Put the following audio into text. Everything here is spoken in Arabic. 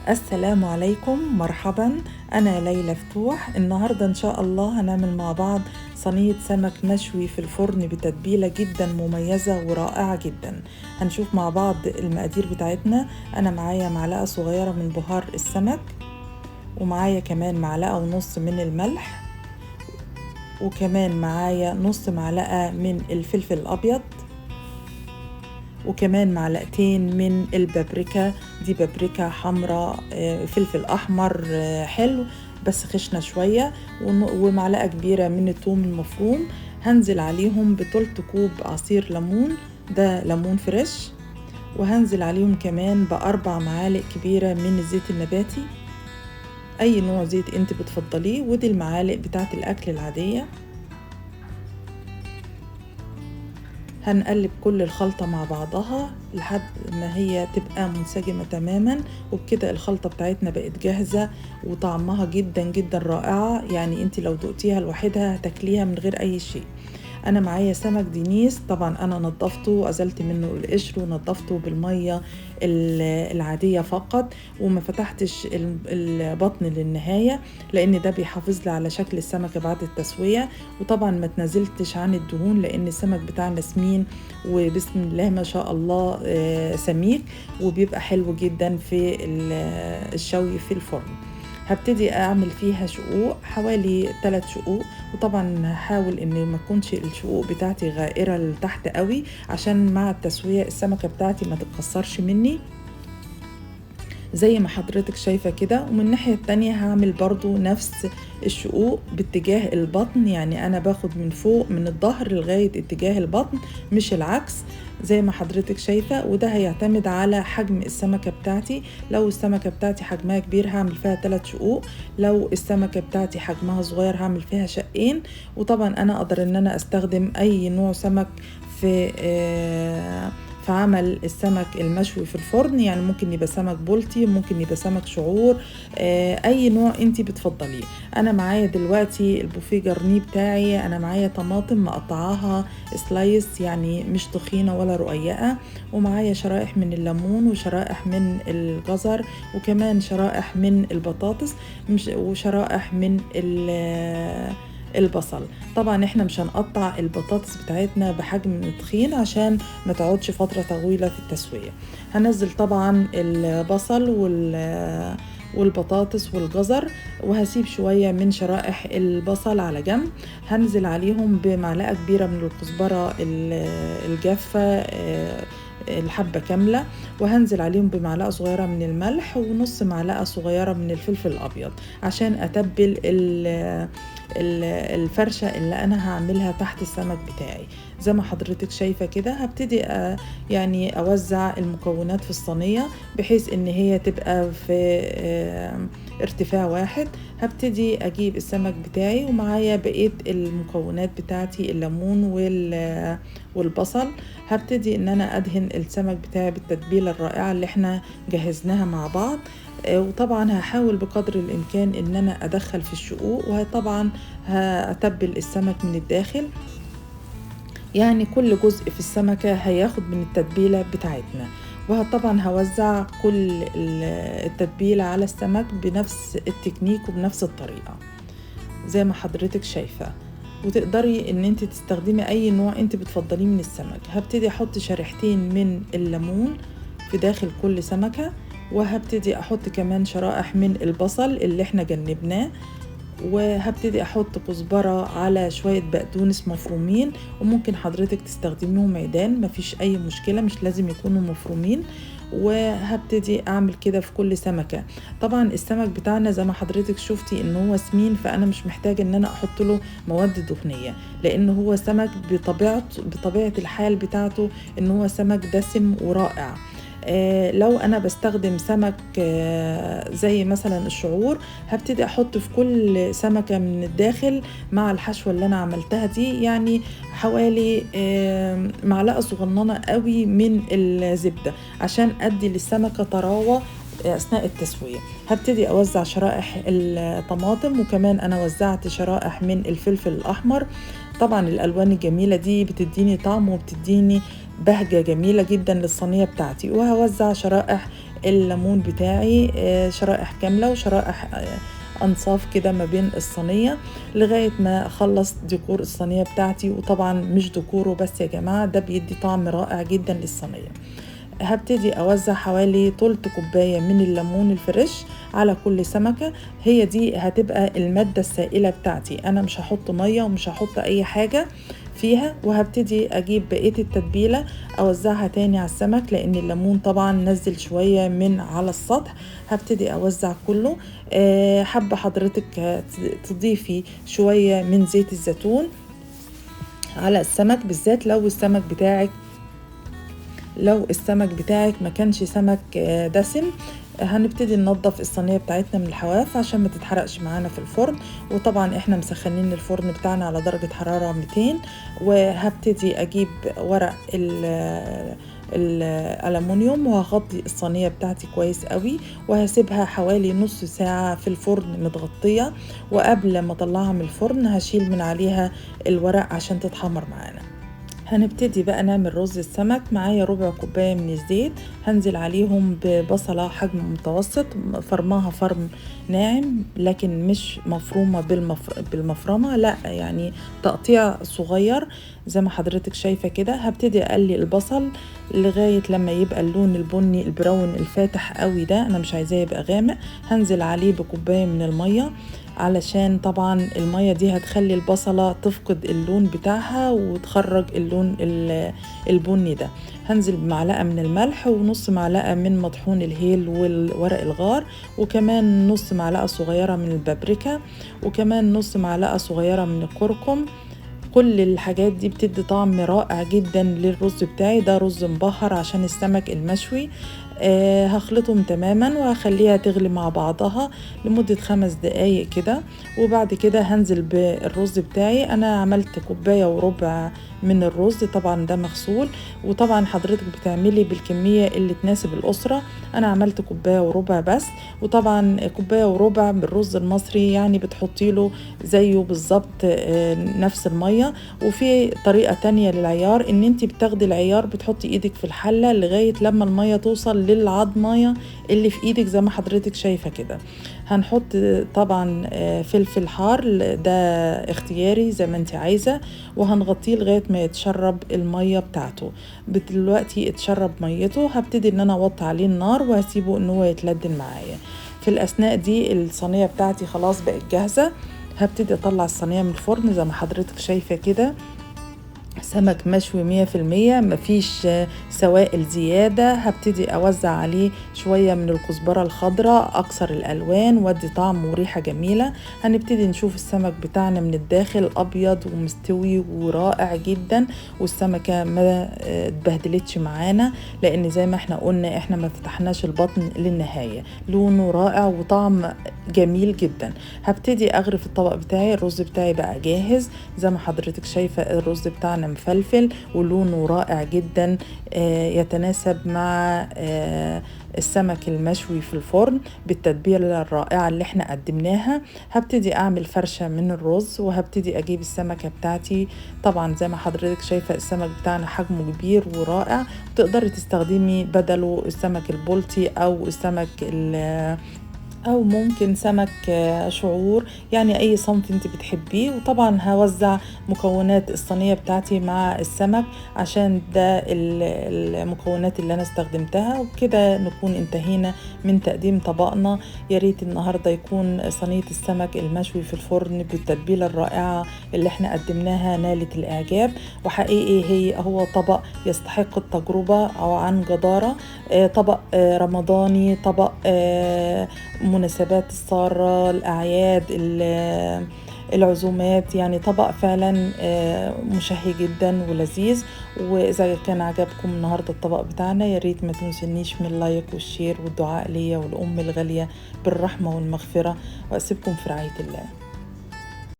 السلام عليكم، مرحبا. أنا ليلى فتوح. النهاردة إن شاء الله هنعمل مع بعض صينية سمك مشوي في الفرن بتتبيلة جدا مميزة ورائعة جدا. هنشوف مع بعض المقادير بتاعتنا. أنا معايا معلقة صغيرة من بهار السمك، ومعايا كمان معلقة ونص من الملح، وكمان معايا نص معلقة من الفلفل الأبيض، وكمان معلقتين من البابريكا. دي بابريكا حمراء، فلفل أحمر حلو بس خشنة شوية، ومعلقة كبيرة من الثوم المفروم. هنزل عليهم بثلث كوب عصير ليمون، ده ليمون فريش. وهنزل عليهم كمان ب4 معالق كبيرة من الزيت النباتي، أي نوع زيت انت بتفضليه، ودي المعالق بتاعت الأكل العادية. هنقلب كل الخلطة مع بعضها لحد ما هي تبقى منسجمة تماما، وبكده الخلطة بتاعتنا بقت جاهزة وطعمها جدا جدا رائعة. يعني انت لو دقتيها لوحدها هتاكليها من غير اي شيء. انا معايا سمك دينيس، طبعا انا نظفته وازلت منه القشر ونظفته بالمية العادية فقط، وما فتحتش البطن للنهاية لان ده بيحافظ لي على شكل السمكة بعد التسوية. وطبعا ما تنزلتش عن الدهون لان السمك بتاعنا سمين وبسم الله ما شاء الله سميك، وبيبقى حلو جدا في الشوي في الفرن. هبتدي اعمل فيها شقوق، حوالي 3 شقوق، وطبعا هحاول ان ما تكونش الشقوق بتاعتي غائرة لتحت قوي عشان مع التسوية السمكة بتاعتي ما تتكسرش مني زي ما حضرتك شايفة كده. ومن الناحية التانية هعمل برضو نفس الشقوق باتجاه البطن، يعني أنا باخد من فوق من الظهر لغاية اتجاه البطن مش العكس زي ما حضرتك شايفة. وده هيعتمد على حجم السمكة بتاعتي. لو السمكة بتاعتي حجمها كبير هعمل فيها 3 شقوق، لو السمكة بتاعتي حجمها صغير هعمل فيها شقين. وطبعا أنا أقدر أن أنا أستخدم أي نوع سمك في عمل السمك المشوي في الفرن، يعني ممكن يبقى سمك بلطي، ممكن يبقى سمك شعور، اي نوع انتي بتفضليه. انا معايا دلوقتي البوفيه جرنيه بتاعي، انا معايا طماطم مقطعاها سلايس يعني مش تخينة ولا رقيقة، ومعايا شرائح من الليمون وشرائح من الجزر، وكمان شرائح من البطاطس وشرائح من البصل. طبعا احنا مش هنقطع البطاطس بتاعتنا بحجم تخين عشان ما تقعدش فترة طويلة في التسوية. هنزل طبعا البصل والبطاطس والجزر، وهسيب شوية من شرائح البصل على جنب. هنزل عليهم بمعلقة كبيرة من الكزبرة الجافة، الحبة كاملة، وهنزل عليهم بمعلقة صغيرة من الملح ونص معلقة صغيرة من الفلفل الأبيض عشان أتبل الفرشة اللي أنا هعملها تحت السمك بتاعي. زي ما حضرتك شايفة كده هبتدي يعني أوزع المكونات في الصينية بحيث إن هي تبقى في ارتفاع واحد. هبتدي أجيب السمك بتاعي ومعايا بقية المكونات بتاعتي الليمون والبصل. هبتدي إن أنا أدهن السمك بتاعي بالتتبيلة الرائعة اللي احنا جهزناها مع بعض. وطبعا هحاول بقدر الإمكان إن أنا أدخل في الشقوق، وطبعا هتبل السمك من الداخل، يعني كل جزء في السمكة هياخد من التتبيلة بتاعتنا. وطبعا هوزع كل التتبيلة على السمك بنفس التكنيك وبنفس الطريقة زي ما حضرتك شايفة. وتقدري ان انت تستخدمي اي نوع انت بتفضليه من السمك. هبتدي احط شريحتين من الليمون في داخل كل سمكة، وهبتدي احط كمان شرائح من البصل اللي احنا جنبناه، وهبتدي احط كزبرة على شوية بقدونس مفرومين، وممكن حضرتك تستخدميهم عيدان مفيش اي مشكلة، مش لازم يكونوا مفرومين. وهبتدي اعمل كده في كل سمكة. طبعا السمك بتاعنا زي ما حضرتك شفتي ان هو سمين، فانا مش محتاج ان انا احط له مواد دهنية لان هو سمك بطبيعة الحال بتاعته ان هو سمك دسم ورائع. لو أنا بستخدم سمك زي مثلا الشعور، هبتدي أحط في كل سمكة من الداخل مع الحشوة اللي أنا عملتها دي يعني حوالي معلقة صغننة قوي من الزبدة عشان أدي للسمكة طراوة أثناء التسوية. هبتدي أوزع شرائح الطماطم، وكمان أنا وزعت شرائح من الفلفل الأحمر. طبعا الألوان الجميلة دي بتديني طعم وبتديني بهجة جميلة جدا للصينية بتاعتي. وهوزع شرائح الليمون بتاعي شرائح كاملة وشرائح أنصاف كده ما بين الصينية لغاية ما أخلص ديكور الصينية بتاعتي. وطبعا مش ديكوره بس يا جماعة، ده بيدي طعم رائع جدا للصينية. هبتدي أوزع حوالي تلت كوباية من الليمون الفريش على كل سمكة. هي دي هتبقى المادة السائلة بتاعتي، أنا مش هحط مية ومش هحط أي حاجة فيها. وهبتدي أجيب بقية التتبيلة أوزعها تاني على السمك، لأن الليمون طبعا نزل شوية من على السطح. هبتدي أوزع كله. حابة حضرتك تضيفي شوية من زيت الزيتون على السمك، بالذات لو السمك بتاعك ما كانش سمك دسم. هنبتدي ننظف الصينية بتاعتنا من الحواف عشان ما تتحرقش معانا في الفرن. وطبعا احنا مسخنين الفرن بتاعنا على درجة حرارة 200. وهبتدي اجيب ورق الألمونيوم وهغطي الصينية بتاعتي كويس قوي، وهسيبها حوالي نص ساعة في الفرن متغطية. وقبل ما اطلعها من الفرن هشيل من عليها الورق عشان تتحمر معانا. هنبتدي بقى نعمل رز السمك. معايا ربع كوباية من الزيت، هنزل عليهم ببصلة حجم متوسط، فرماها فرم ناعم لكن مش مفرومة بالمفرمة، لا يعني تقطيع صغير زي ما حضرتك شايفة كده. هبتدي أقلي البصل لغاية لما يبقى اللون البني البراون الفاتح قوي ده، أنا مش عايزاه يبقى غامق. هنزل عليه بكوباية من المية، علشان طبعا المية دي هتخلي البصلة تفقد اللون بتاعها وتخرج اللون البني ده. هنزل بمعلقة من الملح ونص معلقة من مطحون الهيل والورق الغار، وكمان نص معلقة صغيرة من البابريكا، وكمان نص معلقة صغيرة من الكركم. كل الحاجات دي بتدي طعم رائع جدا للرز بتاعي. ده رز مبهر عشان السمك المشوي. هخلطهم تماما وهخليها تغلي مع بعضها لمدة 5 دقايق كده. وبعد كده هنزل بالرز بتاعي. انا عملت كوباية وربع من الرز، طبعا ده مغسول، وطبعا حضرتك بتعملي بالكمية اللي تناسب الأسرة. انا عملت كوباية وربع بس. وطبعا كوباية وربع بالرز المصري يعني بتحطي له زيه بالظبط نفس المية. وفي طريقة تانية للعيار، ان انت بتاخدي العيار بتحطي ايدك في الحلة لغاية لما المية توصل للعضمية اللي في ايدك زي ما حضرتك شايفة كده. هنحط طبعا فلفل حار، ده اختياري زي ما انت عايزة، وهنغطيه لغاية ما يتشرب المية بتاعته. دلوقتي اتشرب ميته، هبتدي ان انا اوطي عليه النار وهسيبه ان هو يتلدن معايا. في الاثناء دي الصينية بتاعتي خلاص بقت جاهزة. هبتدي اطلع الصينية من الفرن زي ما حضرتك شايفة كده. سمك مشوي 100%، مفيش سوائل زيادة. هبتدي أوزع عليه شوية من الكزبرة الخضراء أكثر الألوان ودي طعم وريحة جميلة. هنبتدي نشوف السمك بتاعنا من الداخل أبيض ومستوي ورائع جدا، والسمكة ما اتبهدلتش معانا لأن زي ما احنا قلنا احنا ما فتحناش البطن للنهاية. لونه رائع وطعم جميل جدا. هبتدي أغرف الطبق بتاعي. الرز بتاعي بقى جاهز زي ما حضرتك شايفة. الرز بتاعنا مفلفل ولونه رائع جدا، يتناسب مع السمك المشوي في الفرن بالتتبيلة الرائعة اللي احنا قدمناها. هبتدي اعمل فرشة من الرز وهبتدي اجيب السمكة بتاعتي. طبعا زي ما حضرتك شايفة السمك بتاعنا حجمه كبير ورائع، تقدري تستخدمي بدله السمك البلطي او السمك او ممكن سمك شعور، يعني اي صنف انت بتحبيه. وطبعا هوزع مكونات الصينية بتاعتي مع السمك عشان ده المكونات اللي انا استخدمتها. وكده نكون انتهينا من تقديم طبقنا. يا ريت النهاردة يكون صينية السمك المشوي في الفرن بالتتبيلة الرائعة اللي احنا قدمناها نالت الاعجاب. وحقيقي هو طبق يستحق التجربة او عن جدارة. طبق رمضاني، طبق مناسبات السارة، الأعياد، العزومات، يعني طبق فعلا مشهي جدا ولذيذ. وإذا كان عجبكم النهاردة الطبق بتاعنا يا ريت ما تنسونيش من اللايك والشير والدعاء ليا والأم الغالية بالرحمة والمغفرة. وأسيبكم في رعاية الله.